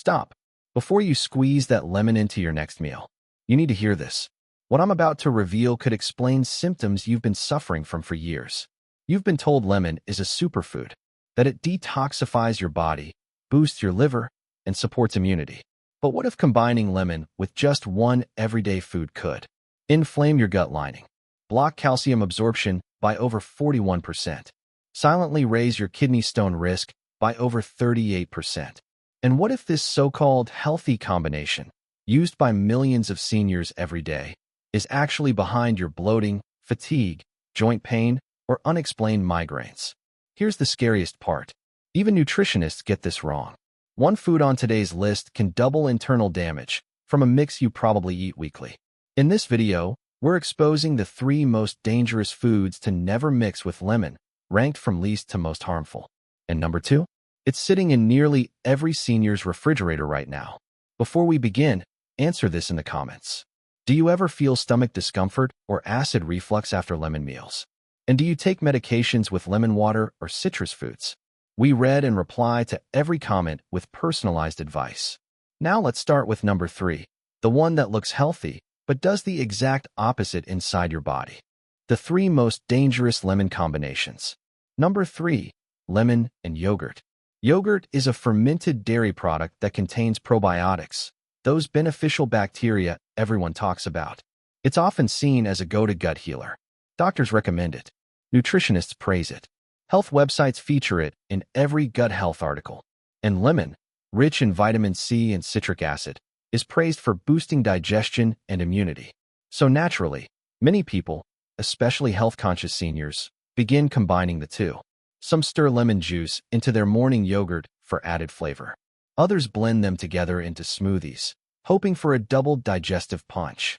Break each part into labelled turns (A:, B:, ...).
A: Stop. Before you squeeze that lemon into your next meal, you need to hear this. What I'm about to reveal could explain symptoms you've been suffering from for years. You've been told lemon is a superfood, that it detoxifies your body, boosts your liver, and supports immunity. But what if combining lemon with just one everyday food could inflame your gut lining, block calcium absorption by over 41%, silently raise your kidney stone risk by over 38%? And what if this so-called healthy combination, used by millions of seniors every day, is actually behind your bloating, fatigue, joint pain, or unexplained migraines? Here's the scariest part. Even nutritionists get this wrong. One food on today's list can double internal damage from a mix you probably eat weekly. In this video, we're exposing the 3 most dangerous foods to never mix with lemon, ranked from least to most harmful. And number 2? It's sitting in nearly every senior's refrigerator right now. Before we begin, answer this in the comments. Do you ever feel stomach discomfort or acid reflux after lemon meals? And do you take medications with lemon water or citrus foods? We read and reply to every comment with personalized advice. Now let's start with number 3, the one that looks healthy, but does the exact opposite inside your body. The 3 most dangerous lemon combinations. Number 3, lemon and yogurt. Yogurt is a fermented dairy product that contains probiotics, those beneficial bacteria everyone talks about. It's often seen as a go-to-gut healer. Doctors recommend it. Nutritionists praise it. Health websites feature it in every gut health article. And lemon, rich in vitamin C and citric acid, is praised for boosting digestion and immunity. So naturally, many people, especially health-conscious seniors, begin combining the two. Some stir lemon juice into their morning yogurt for added flavor. Others blend them together into smoothies, hoping for a double digestive punch.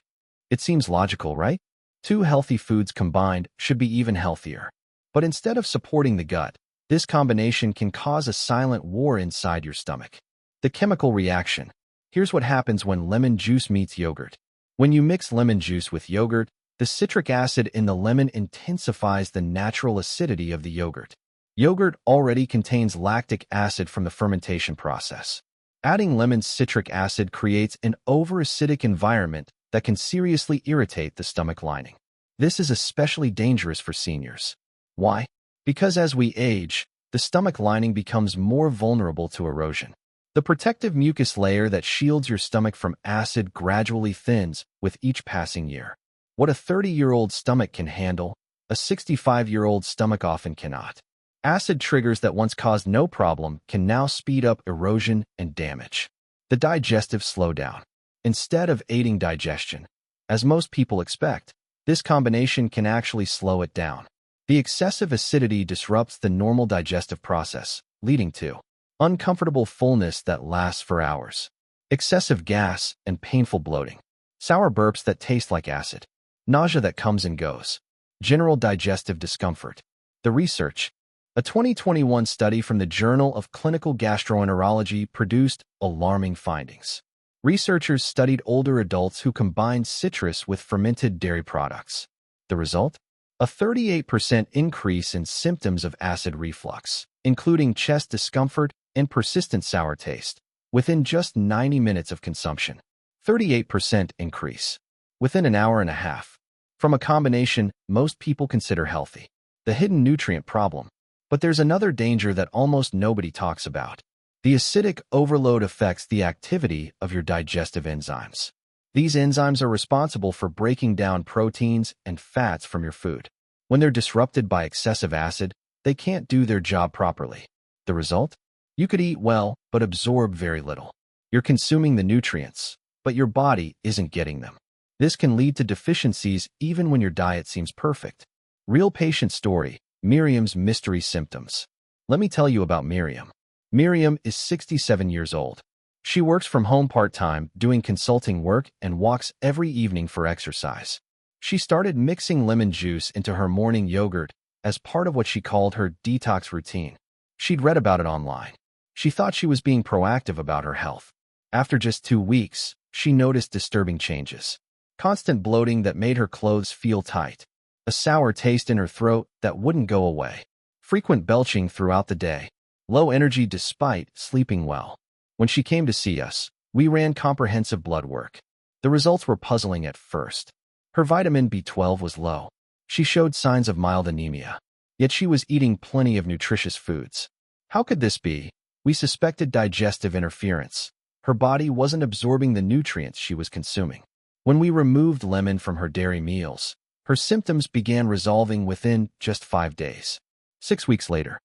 A: It seems logical, right? 2 healthy foods combined should be even healthier. But instead of supporting the gut, this combination can cause a silent war inside your stomach. The chemical reaction. Here's what happens when lemon juice meets yogurt. When you mix lemon juice with yogurt, the citric acid in the lemon intensifies the natural acidity of the yogurt. Yogurt already contains lactic acid from the fermentation process. Adding lemon's citric acid creates an over-acidic environment that can seriously irritate the stomach lining. This is especially dangerous for seniors. Why? Because as we age, the stomach lining becomes more vulnerable to erosion. The protective mucus layer that shields your stomach from acid gradually thins with each passing year. What a 30-year-old stomach can handle, a 65-year-old stomach often cannot. Acid triggers that once caused no problem can now speed up erosion and damage. The digestive slowdown. Instead of aiding digestion, as most people expect, this combination can actually slow it down. The excessive acidity disrupts the normal digestive process, leading to uncomfortable fullness that lasts for hours, excessive gas and painful bloating, sour burps that taste like acid, nausea that comes and goes, general digestive discomfort. The research. A 2021 study from the Journal of Clinical Gastroenterology produced alarming findings. Researchers studied older adults who combined citrus with fermented dairy products. The result? A 38% increase in symptoms of acid reflux, including chest discomfort and persistent sour taste, within just 90 minutes of consumption. 38% increase within an hour and a half from a combination most people consider healthy. The hidden nutrient problem. But there's another danger that almost nobody talks about. The acidic overload affects the activity of your digestive enzymes. These enzymes are responsible for breaking down proteins and fats from your food. When they're disrupted by excessive acid, they can't do their job properly. The result? You could eat well, but absorb very little. You're consuming the nutrients, but your body isn't getting them. This can lead to deficiencies even when your diet seems perfect. Real patient story. Miriam's mystery symptoms. Let me tell you about Miriam. Miriam is 67 years old. She works from home part-time, doing consulting work, and walks every evening for exercise. She started mixing lemon juice into her morning yogurt as part of what she called her detox routine. She'd read about it online. She thought she was being proactive about her health. After just 2 weeks, she noticed disturbing changes. Constant bloating that made her clothes feel tight. A sour taste in her throat that wouldn't go away. Frequent belching throughout the day. Low energy despite sleeping well. When she came to see us, we ran comprehensive blood work. The results were puzzling at first. Her vitamin B12 was low. She showed signs of mild anemia. Yet she was eating plenty of nutritious foods. How could this be? We suspected digestive interference. Her body wasn't absorbing the nutrients she was consuming. When we removed lemon from her dairy meals, her symptoms began resolving within just 5 days. 6 weeks later,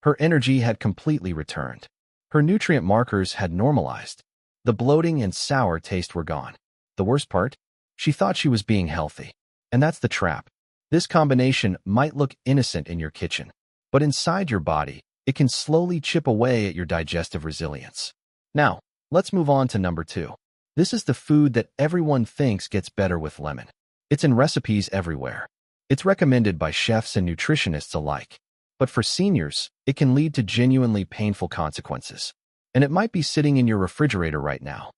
A: her energy had completely returned. Her nutrient markers had normalized. The bloating and sour taste were gone. The worst part? She thought she was being healthy. And that's the trap. This combination might look innocent in your kitchen, but inside your body, it can slowly chip away at your digestive resilience. Now, let's move on to number 2. This is the food that everyone thinks gets better with lemon. It's in recipes everywhere. It's recommended by chefs and nutritionists alike. But for seniors, it can lead to genuinely painful consequences. And it might be sitting in your refrigerator right now.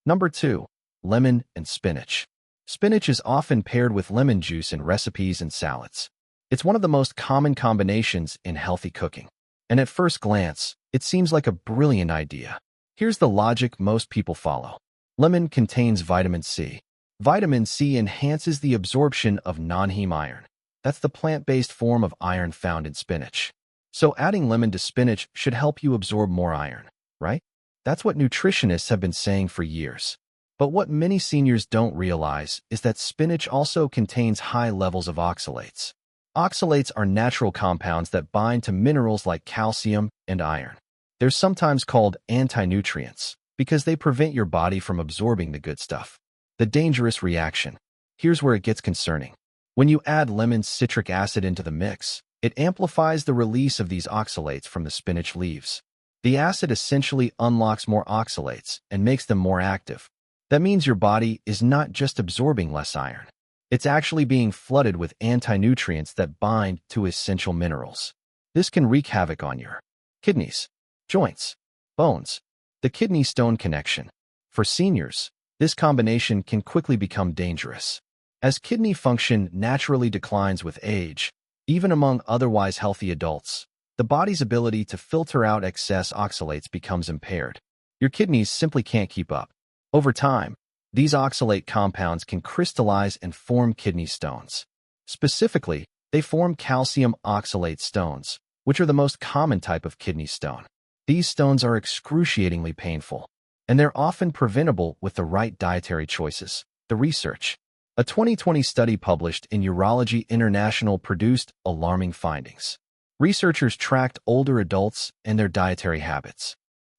A: Number 2. Lemon and spinach. Spinach is often paired with lemon juice in recipes and salads. It's one of the most common combinations in healthy cooking. And at first glance, it seems like a brilliant idea. Here's the logic most people follow. Lemon contains vitamin C. Vitamin C enhances the absorption of non-heme iron. That's the plant-based form of iron found in spinach. So adding lemon to spinach should help you absorb more iron, right? That's what nutritionists have been saying for years. But what many seniors don't realize is that spinach also contains high levels of oxalates. Oxalates are natural compounds that bind to minerals like calcium and iron. They're sometimes called anti-nutrients because they prevent your body from absorbing the good stuff. The dangerous reaction. Here's where it gets concerning. When you add lemon citric acid into the mix, it amplifies the release of these oxalates from the spinach leaves. The acid essentially unlocks more oxalates and makes them more active. That means your body is not just absorbing less iron. It's actually being flooded with anti-nutrients that bind to essential minerals. This can wreak havoc on your kidneys, joints, bones. The kidney-stone connection. For seniors, this combination can quickly become dangerous. As kidney function naturally declines with age, even among otherwise healthy adults, the body's ability to filter out excess oxalates becomes impaired. Your kidneys simply can't keep up. Over time, these oxalate compounds can crystallize and form kidney stones. Specifically, they form calcium oxalate stones, which are the most common type of kidney stone. These stones are excruciatingly painful, and they're often preventable with the right dietary choices. The research. A 2020 study published in Urology International produced alarming findings. Researchers tracked older adults and their dietary habits.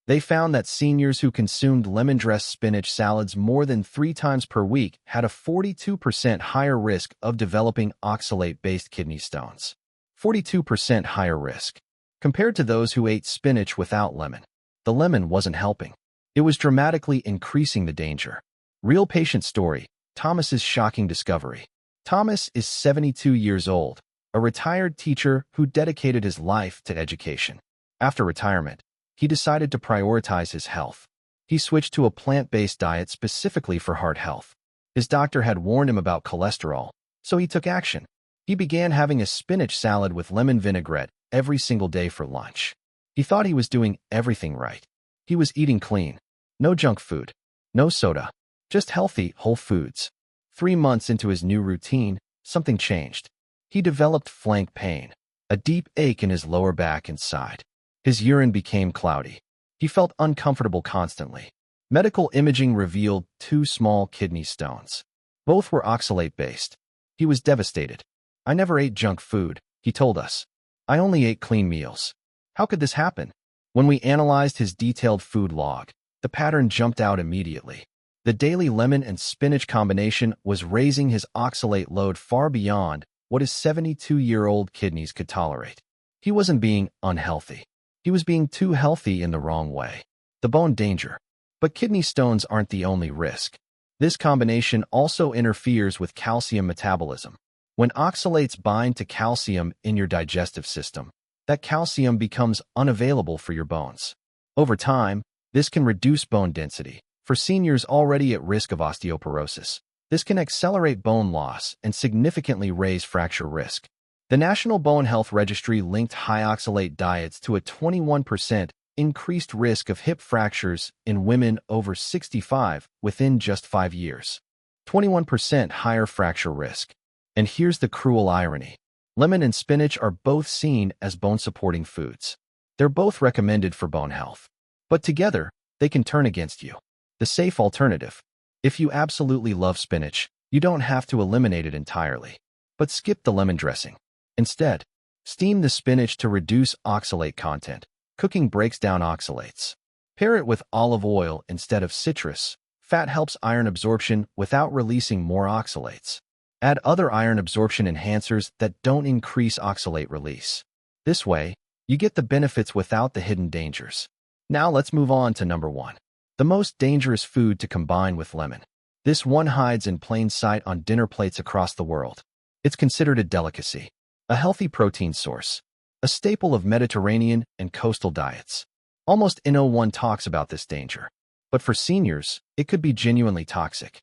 A: They found that seniors who consumed lemon-dressed spinach salads more than 3 times per week had a 42% higher risk of developing oxalate-based kidney stones. 42% higher risk. Compared to those who ate spinach without lemon. The lemon wasn't helping. It was dramatically increasing the danger. Real patient story. Thomas's shocking discovery. Thomas is 72 years old, a retired teacher who dedicated his life to education. After retirement, he decided to prioritize his health. He switched to a plant-based diet specifically for heart health. His doctor had warned him about cholesterol, so he took action. He began having a spinach salad with lemon vinaigrette every single day for lunch. He thought he was doing everything right. He was eating clean. No junk food. No soda. Just healthy, whole foods. 3 months into his new routine, something changed. He developed flank pain, a deep ache in his lower back and side. His urine became cloudy. He felt uncomfortable constantly. Medical imaging revealed 2 small kidney stones. Both were oxalate-based. He was devastated. "I never ate junk food," he told us. "I only ate clean meals." How could this happen? When we analyzed his detailed food log, the pattern jumped out immediately. The daily lemon and spinach combination was raising his oxalate load far beyond what his 72-year-old kidneys could tolerate. He wasn't being unhealthy. He was being too healthy in the wrong way. The bone danger. But kidney stones aren't the only risk. This combination also interferes with calcium metabolism. When oxalates bind to calcium in your digestive system, that calcium becomes unavailable for your bones. Over time, this can reduce bone density. For seniors already at risk of osteoporosis, this can accelerate bone loss and significantly raise fracture risk. The National Bone Health Registry linked high oxalate diets to a 21% increased risk of hip fractures in women over 65 within just 5 years. 21% higher fracture risk. And here's the cruel irony. Lemon and spinach are both seen as bone-supporting foods. They're both recommended for bone health. But together, they can turn against you. The safe alternative. If you absolutely love spinach, you don't have to eliminate it entirely. But skip the lemon dressing. Instead, steam the spinach to reduce oxalate content. Cooking breaks down oxalates. Pair it with olive oil instead of citrus. Fat helps iron absorption without releasing more oxalates. Add other iron absorption enhancers that don't increase oxalate release. This way, you get the benefits without the hidden dangers. Now let's move on to number 1. The most dangerous food to combine with lemon. This one hides in plain sight on dinner plates across the world. It's considered a delicacy, a healthy protein source, a staple of Mediterranean and coastal diets. Almost no one talks about this danger. But for seniors, it could be genuinely toxic.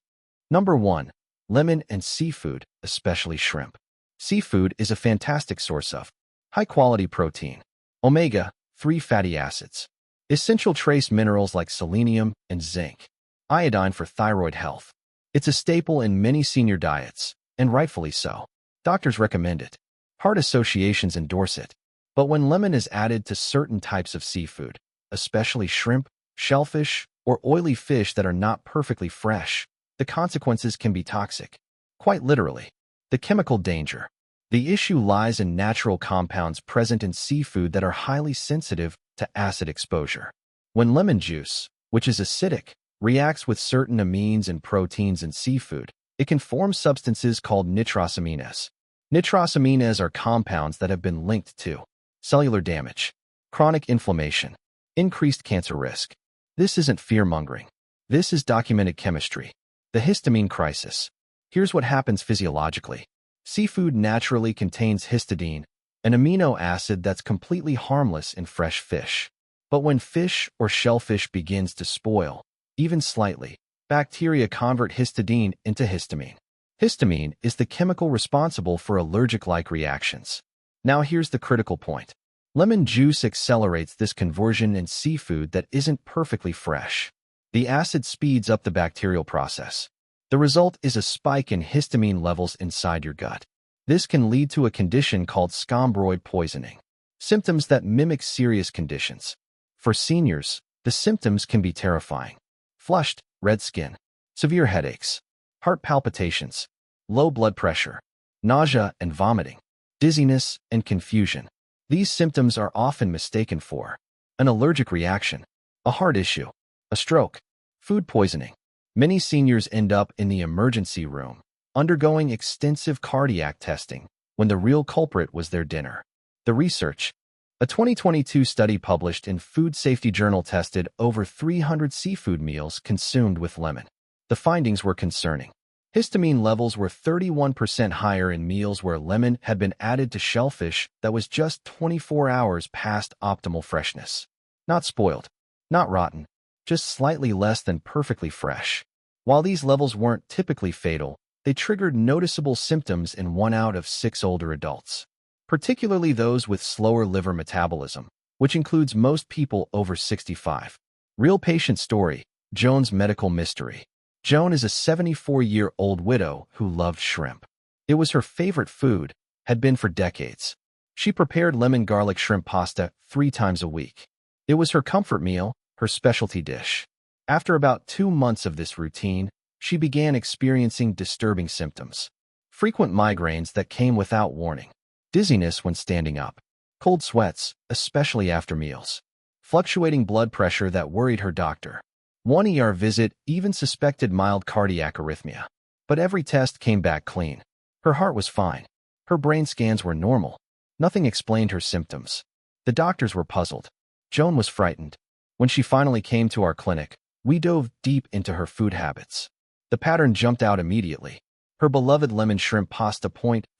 A: Number 1. Lemon and seafood, especially shrimp. Seafood is a fantastic source of high-quality protein, omega-3 fatty acids, essential trace minerals like selenium and zinc, iodine for thyroid health. It's a staple in many senior diets, and rightfully so. Doctors recommend it. Heart associations endorse it. But when lemon is added to certain types of seafood, especially shrimp, shellfish, or oily fish that are not perfectly fresh, the consequences can be toxic. Quite literally. The chemical danger. The issue lies in natural compounds present in seafood that are highly sensitive to acid exposure. When lemon juice, which is acidic, reacts with certain amines and proteins in seafood, it can form substances called nitrosamines. Nitrosamines are compounds that have been linked to cellular damage, chronic inflammation, increased cancer risk. This isn't fear-mongering. This is documented chemistry. The histamine crisis. Here's what happens physiologically. Seafood naturally contains histidine, an amino acid that's completely harmless in fresh fish. But when fish or shellfish begins to spoil, even slightly, bacteria convert histidine into histamine. Histamine is the chemical responsible for allergic-like reactions. Now here's the critical point. Lemon juice accelerates this conversion in seafood that isn't perfectly fresh. The acid speeds up the bacterial process. The result is a spike in histamine levels inside your gut. This can lead to a condition called scombroid poisoning, symptoms that mimic serious conditions. For seniors, the symptoms can be terrifying. Flushed, red skin, severe headaches, heart palpitations, low blood pressure, nausea and vomiting, dizziness and confusion. These symptoms are often mistaken for an allergic reaction, a heart issue, a stroke, food poisoning. Many seniors end up in the emergency room, undergoing extensive cardiac testing, when the real culprit was their dinner. The research. A 2022 study published in Food Safety Journal tested over 300 seafood meals consumed with lemon. The findings were concerning. Histamine levels were 31% higher in meals where lemon had been added to shellfish that was just 24 hours past optimal freshness. Not spoiled, not rotten, just slightly less than perfectly fresh. While these levels weren't typically fatal, they triggered noticeable symptoms in 1 out of 6 older adults, particularly those with slower liver metabolism, which includes most people over 65. Real patient story, Joan's medical mystery. Joan is a 74-year-old widow who loved shrimp. It was her favorite food, had been for decades. She prepared lemon garlic shrimp pasta 3 times a week. It was her comfort meal, her specialty dish. After about 2 months of this routine, she began experiencing disturbing symptoms. Frequent migraines that came without warning. Dizziness when standing up. Cold sweats, especially after meals. Fluctuating blood pressure that worried her doctor. One ER visit even suspected mild cardiac arrhythmia. But every test came back clean. Her heart was fine. Her brain scans were normal. Nothing explained her symptoms. The doctors were puzzled. Joan was frightened. When she finally came to our clinic, we dove deep into her food habits. The pattern jumped out immediately. Her beloved lemon shrimp pasta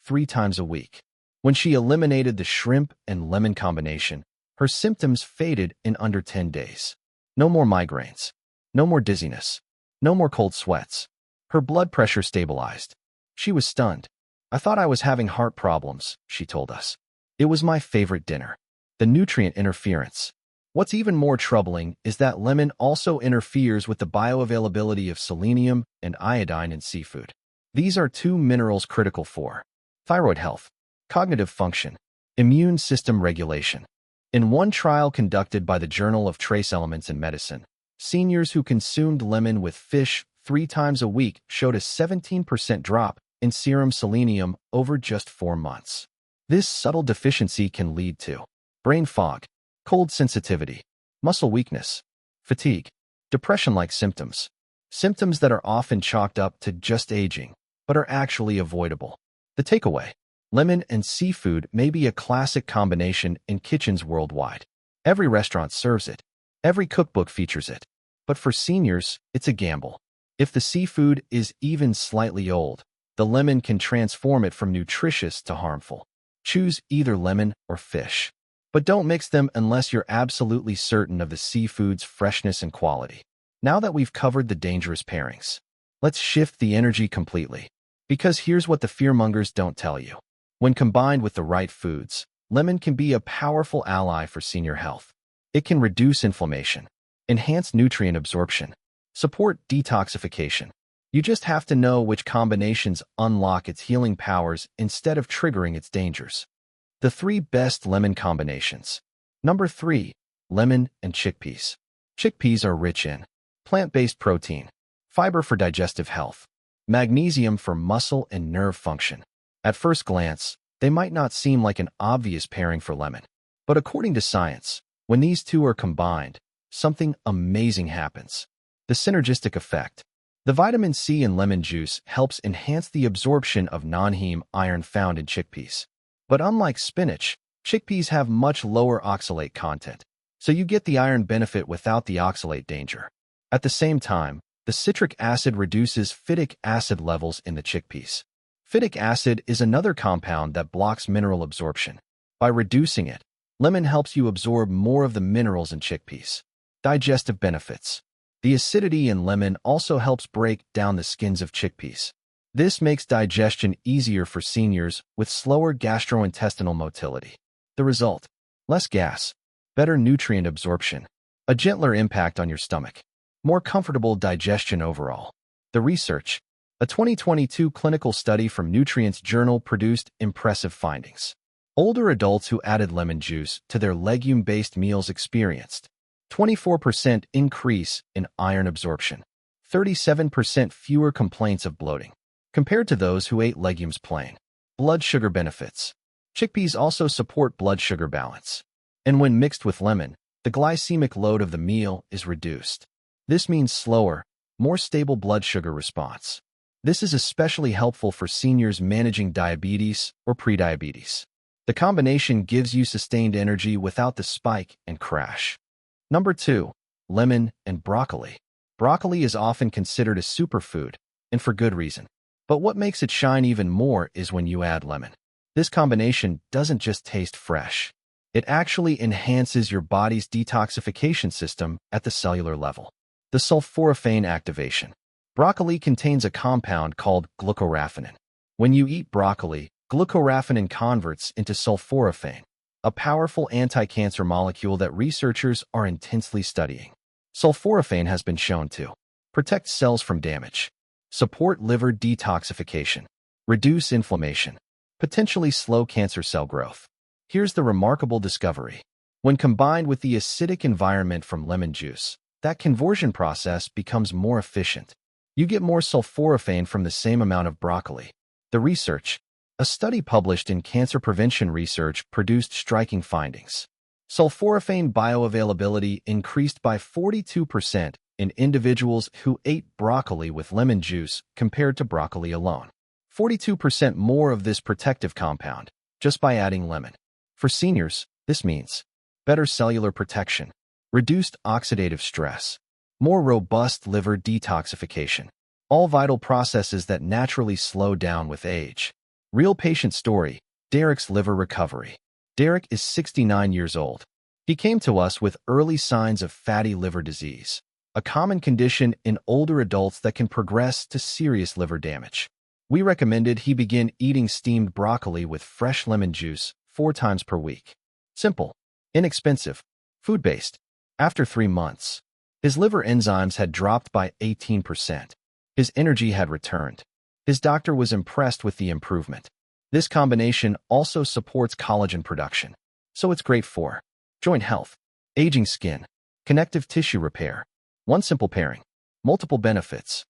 A: 3 times a week. When she eliminated the shrimp and lemon combination, her symptoms faded in under 10 days. No more migraines. No more dizziness. No more cold sweats. Her blood pressure stabilized. She was stunned. I thought I was having heart problems, she told us. It was my favorite dinner. The nutrient interference. What's even more troubling is that lemon also interferes with the bioavailability of selenium and iodine in seafood. These are two minerals critical for thyroid health, cognitive function, immune system regulation. In one trial conducted by the Journal of Trace Elements in Medicine, seniors who consumed lemon with fish 3 times a week showed a 17% drop in serum selenium over just 4 months. This subtle deficiency can lead to brain fog, cold sensitivity, muscle weakness, fatigue, depression-like symptoms. Symptoms that are often chalked up to just aging, but are actually avoidable. The takeaway: lemon and seafood may be a classic combination in kitchens worldwide. Every restaurant serves it. Every cookbook features it. But for seniors, it's a gamble. If the seafood is even slightly old, the lemon can transform it from nutritious to harmful. Choose either lemon or fish. But don't mix them unless you're absolutely certain of the seafood's freshness and quality. Now that we've covered the dangerous pairings, let's shift the energy completely. Because here's what the fearmongers don't tell you. When combined with the right foods, lemon can be a powerful ally for senior health. It can reduce inflammation, enhance nutrient absorption, support detoxification. You just have to know which combinations unlock its healing powers instead of triggering its dangers. The 3 best lemon combinations. Number 3. Lemon and chickpeas. Chickpeas are rich in plant-based protein, fiber for digestive health, magnesium for muscle and nerve function. At first glance, they might not seem like an obvious pairing for lemon. But according to science, when these two are combined, something amazing happens. The synergistic effect. The vitamin C in lemon juice helps enhance the absorption of non-heme iron found in chickpeas. But unlike spinach, chickpeas have much lower oxalate content, so you get the iron benefit without the oxalate danger. At the same time, the citric acid reduces phytic acid levels in the chickpeas. Phytic acid is another compound that blocks mineral absorption. By reducing it, lemon helps you absorb more of the minerals in chickpeas. Digestive benefits. The acidity in lemon also helps break down the skins of chickpeas. This makes digestion easier for seniors with slower gastrointestinal motility. The result: less gas, better nutrient absorption, a gentler impact on your stomach, more comfortable digestion overall. The research: a 2022 clinical study from Nutrients Journal produced impressive findings. Older adults who added lemon juice to their legume-based meals experienced 24% increase in iron absorption, 37% fewer complaints of bloating, compared to those who ate legumes plain. Blood sugar benefits. Chickpeas also support blood sugar balance. And when mixed with lemon, the glycemic load of the meal is reduced. This means slower, more stable blood sugar response. This is especially helpful for seniors managing diabetes or prediabetes. The combination gives you sustained energy without the spike and crash. Number 2. Lemon and broccoli. Broccoli is often considered a superfood, and for good reason. But what makes it shine even more is when you add lemon. This combination doesn't just taste fresh. It actually enhances your body's detoxification system at the cellular level. The sulforaphane activation. Broccoli contains a compound called glucoraphanin. When you eat broccoli, glucoraphanin converts into sulforaphane, a powerful anti-cancer molecule that researchers are intensely studying. Sulforaphane has been shown to protect cells from damage, support liver detoxification, reduce inflammation, potentially slow cancer cell growth. Here's the remarkable discovery. When combined with the acidic environment from lemon juice, that conversion process becomes more efficient. You get more sulforaphane from the same amount of broccoli. The research: a study published in Cancer Prevention Research produced striking findings. Sulforaphane bioavailability increased by 42% in individuals who ate broccoli with lemon juice compared to broccoli alone. 42% more of this protective compound, just by adding lemon. For seniors, this means better cellular protection, reduced oxidative stress, more robust liver detoxification, all vital processes that naturally slow down with age. Real patient story: Derek's liver recovery. Derek is 69 years old. He came to us with early signs of fatty liver disease, a common condition in older adults that can progress to serious liver damage. We recommended he begin eating steamed broccoli with fresh lemon juice 4 times per week. Simple, inexpensive, food-based. After 3 months, his liver enzymes had dropped by 18%. His energy had returned. His doctor was impressed with the improvement. This combination also supports collagen production, so it's great for joint health, aging skin, connective tissue repair. One simple pairing, multiple benefits.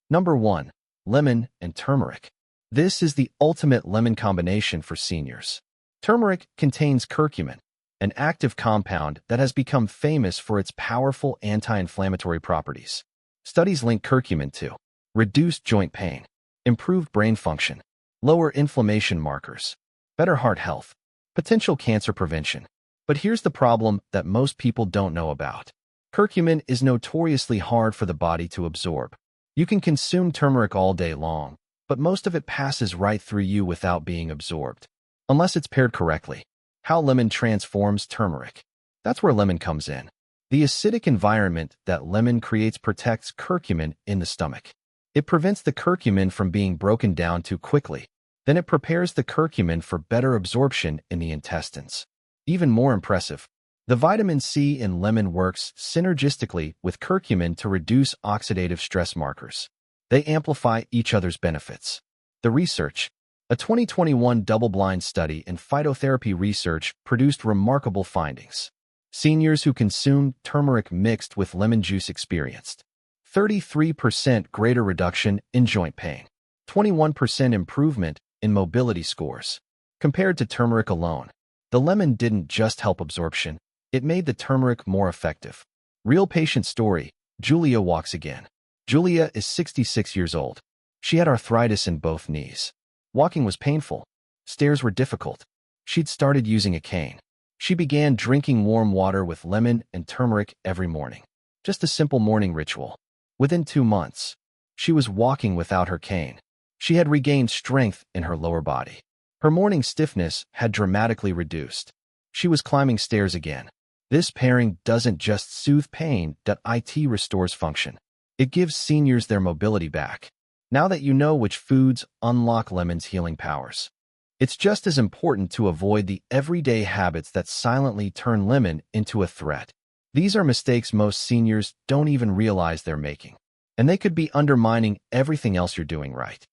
A: Number 1. Lemon and turmeric. This is the ultimate lemon combination for seniors. Turmeric contains curcumin, an active compound that has become famous for its powerful anti-inflammatory properties. Studies link curcumin to reduced joint pain, improved brain function, lower inflammation markers, better heart health, potential cancer prevention. But here's the problem that most people don't know about. Curcumin is notoriously hard for the body to absorb. You can consume turmeric all day long, but most of it passes right through you without being absorbed, unless it's paired correctly. How lemon transforms turmeric. That's where lemon comes in. The acidic environment that lemon creates protects curcumin in the stomach. It prevents the curcumin from being broken down too quickly. Then it prepares the curcumin for better absorption in the intestines. Even more impressive, the vitamin C in lemon works synergistically with curcumin to reduce oxidative stress markers. They amplify each other's benefits. The research. A 2021 double-blind study in phytotherapy research produced remarkable findings. Seniors who consumed turmeric mixed with lemon juice experienced 33% greater reduction in joint pain, 21% improvement in mobility scores. Compared to turmeric alone, the lemon didn't just help absorption, it made the turmeric more effective. Real patient story, Julia walks again. Julia is 66 years old. She had arthritis in both knees. Walking was painful. Stairs were difficult. She'd started using a cane. She began drinking warm water with lemon and turmeric every morning. Just a simple morning ritual. Within 2 months, she was walking without her cane. She had regained strength in her lower body. Her morning stiffness had dramatically reduced. She was climbing stairs again. This pairing doesn't just soothe pain, it restores function. It gives seniors their mobility back. Now that you know which foods unlock lemon's healing powers, it's just as important to avoid the everyday habits that silently turn lemon into a threat. These are mistakes most seniors don't even realize they're making, and they could be undermining everything else you're doing right.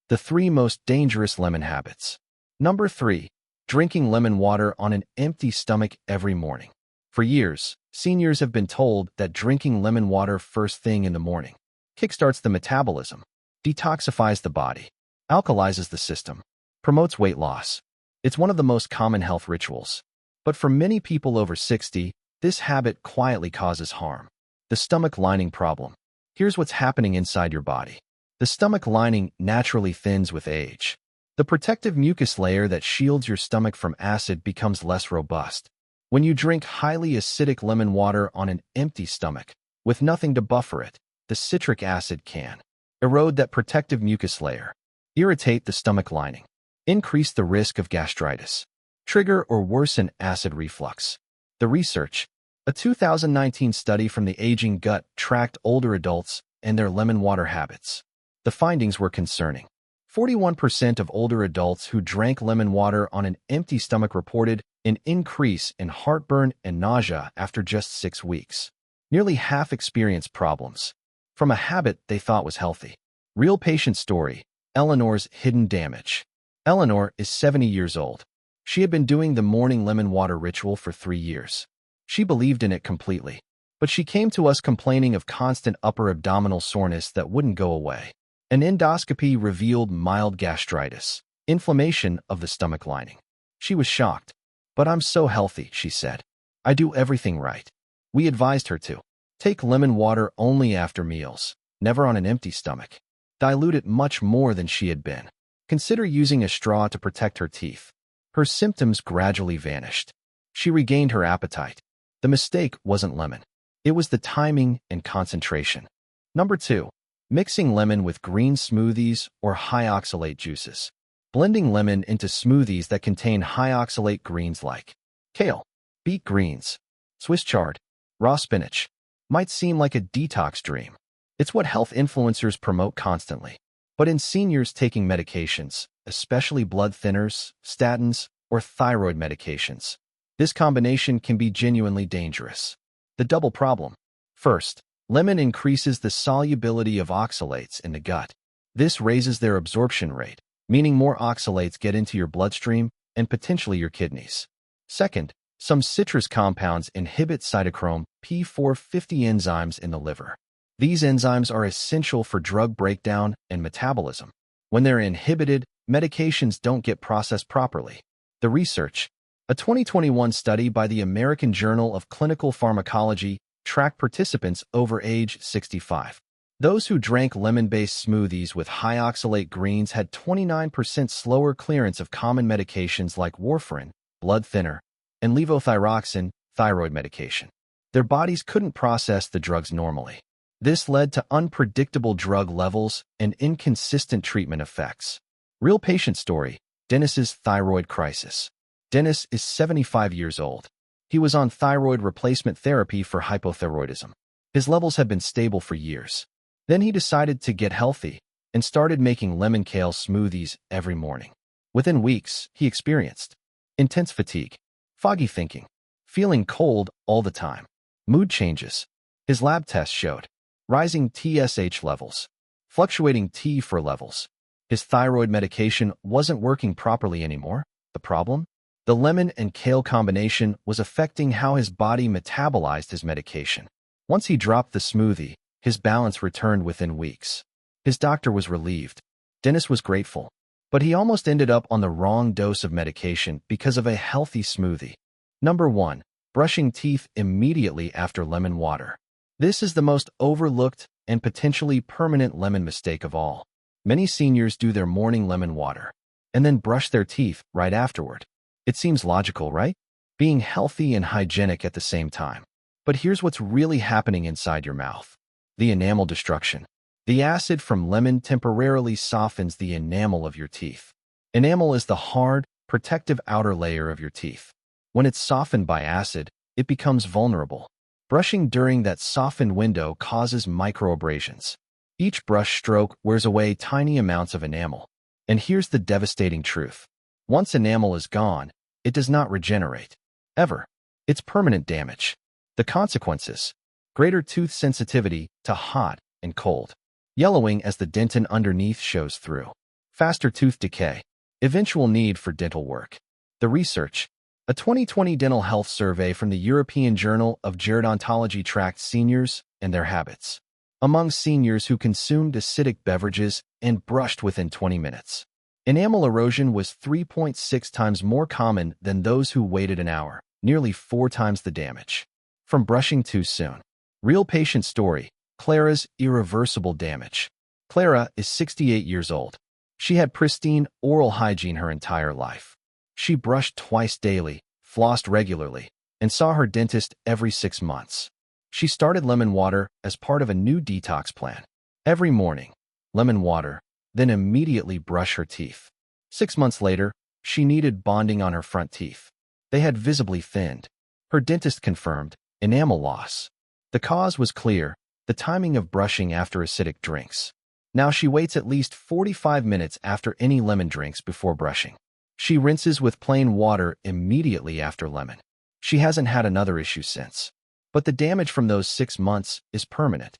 A: The 3 most dangerous lemon habits. Number 3. Drinking lemon water on an empty stomach every morning. For years, seniors have been told that drinking lemon water first thing in the morning kickstarts the metabolism, detoxifies the body, alkalizes the system, promotes weight loss. It's one of the most common health rituals. But for many people over 60, this habit quietly causes harm. The stomach lining problem. Here's what's happening inside your body. The stomach lining naturally thins with age. The protective mucus layer that shields your stomach from acid becomes less robust. When you drink highly acidic lemon water on an empty stomach, with nothing to buffer it, the citric acid can erode that protective mucus layer, irritate the stomach lining, increase the risk of gastritis, trigger or worsen acid reflux. The research. A 2019 study from the Aging Gut tracked older adults and their lemon water habits. The findings were concerning. 41% of older adults who drank lemon water on an empty stomach reported an increase in heartburn and nausea after just 6 weeks. Nearly half experienced problems from a habit they thought was healthy. Real patient story, Eleanor's hidden damage. Eleanor is 70 years old. She had been doing the morning lemon water ritual for 3 years. She believed in it completely, but she came to us complaining of constant upper abdominal soreness that wouldn't go away. An endoscopy revealed mild gastritis, inflammation of the stomach lining. She was shocked. "But I'm so healthy," she said. "I do everything right." We advised her to take lemon water only after meals, never on an empty stomach. Dilute it much more than she had been. Consider using a straw to protect her teeth. Her symptoms gradually vanished. She regained her appetite. The mistake wasn't lemon. It was the timing and concentration. Number 2. Mixing lemon with green smoothies or high oxalate juices. Blending lemon into smoothies that contain high oxalate greens like kale, beet greens, Swiss chard, raw spinach might seem like a detox dream. It's what health influencers promote constantly. But in seniors taking medications, especially blood thinners, statins, or thyroid medications, this combination can be genuinely dangerous. The double problem. First, lemon increases the solubility of oxalates in the gut. This raises their absorption rate, meaning more oxalates get into your bloodstream and potentially your kidneys. Second, some citrus compounds inhibit cytochrome P450 enzymes in the liver. These enzymes are essential for drug breakdown and metabolism. When they're inhibited, medications don't get processed properly. The research. A 2021 study by the American Journal of Clinical Pharmacology tracked participants over age 65. Those who drank lemon-based smoothies with high oxalate greens had 29% slower clearance of common medications like warfarin, blood thinner, and levothyroxine, thyroid medication. Their bodies couldn't process the drugs normally. This led to unpredictable drug levels and inconsistent treatment effects. Real patient story: Dennis's thyroid crisis. Dennis is 75 years old. He was on thyroid replacement therapy for hypothyroidism. His levels had been stable for years. Then he decided to get healthy and started making lemon kale smoothies every morning. Within weeks, he experienced intense fatigue, foggy thinking, feeling cold all the time, mood changes. His lab tests showed rising TSH levels, fluctuating T4 levels. His thyroid medication wasn't working properly anymore. The problem? The lemon and kale combination was affecting how his body metabolized his medication. Once he dropped the smoothie, his balance returned within weeks. His doctor was relieved. Dennis was grateful. But he almost ended up on the wrong dose of medication because of a healthy smoothie. Number 1. Brushing teeth immediately after lemon water. This is the most overlooked and potentially permanent lemon mistake of all. Many seniors do their morning lemon water and then brush their teeth right afterward. It seems logical, right? Being healthy and hygienic at the same time. But here's what's really happening inside your mouth. The enamel destruction. The acid from lemon temporarily softens the enamel of your teeth. Enamel is the hard, protective outer layer of your teeth. When it's softened by acid, it becomes vulnerable. Brushing during that softened window causes microabrasions. Each brush stroke wears away tiny amounts of enamel. And here's the devastating truth. Once enamel is gone, it does not regenerate. Ever. It's permanent damage. The consequences: greater tooth sensitivity to hot and cold. Yellowing as the dentin underneath shows through. Faster tooth decay. Eventual need for dental work. The research. A 2020 dental health survey from the European Journal of Gerontology tracked seniors and their habits. Among seniors who consumed acidic beverages and brushed within 20 minutes, enamel erosion was 3.6 times more common than those who waited an hour, nearly 4 times the damage. From brushing too soon. Real patient story: Clara's irreversible damage. Clara is 68 years old. She had pristine oral hygiene her entire life. She brushed twice daily, flossed regularly, and saw her dentist every 6 months. She started lemon water as part of a new detox plan. Every morning, lemon water, then immediately brush her teeth. 6 months later, she needed bonding on her front teeth. They had visibly thinned. Her dentist confirmed enamel loss. The cause was clear: the timing of brushing after acidic drinks. Now she waits at least 45 minutes after any lemon drinks before brushing. She rinses with plain water immediately after lemon. She hasn't had another issue since. But the damage from those 6 months is permanent.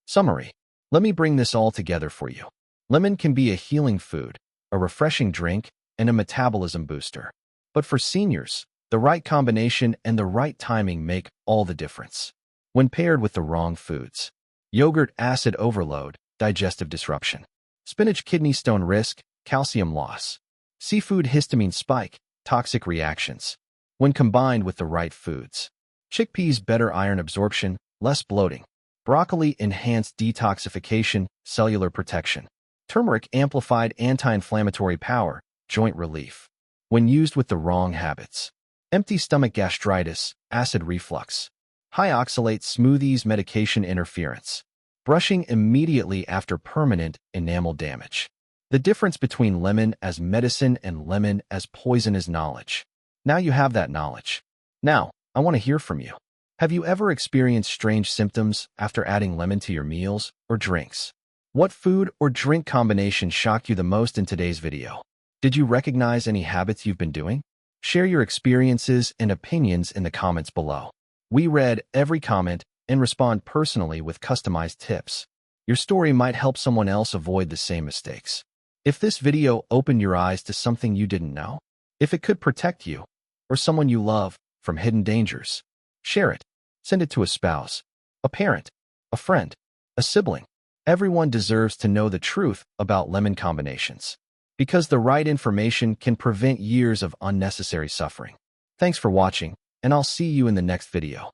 A: Summary. Let me bring this all together for you. Lemon can be a healing food, a refreshing drink, and a metabolism booster. But for seniors, the right combination and the right timing make all the difference. When paired with the wrong foods: yogurt acid overload, digestive disruption; spinach kidney stone risk, calcium loss; seafood histamine spike, toxic reactions. When combined with the right foods: chickpeas better iron absorption, less bloating; broccoli enhanced detoxification, cellular protection; turmeric amplified anti-inflammatory power, joint relief. When used with the wrong habits: empty stomach gastritis, acid reflux; high oxalate smoothies medication interference; brushing immediately after permanent enamel damage. The difference between lemon as medicine and lemon as poison is knowledge. Now you have that knowledge. Now, I want to hear from you. Have you ever experienced strange symptoms after adding lemon to your meals or drinks? What food or drink combination shocked you the most in today's video? Did you recognize any habits you've been doing? Share your experiences and opinions in the comments below. We read every comment and respond personally with customized tips. Your story might help someone else avoid the same mistakes. If this video opened your eyes to something you didn't know, if it could protect you or someone you love from hidden dangers, share it. Send it to a spouse, a parent, a friend, a sibling. Everyone deserves to know the truth about lemon combinations, because the right information can prevent years of unnecessary suffering. Thanks for watching, and I'll see you in the next video.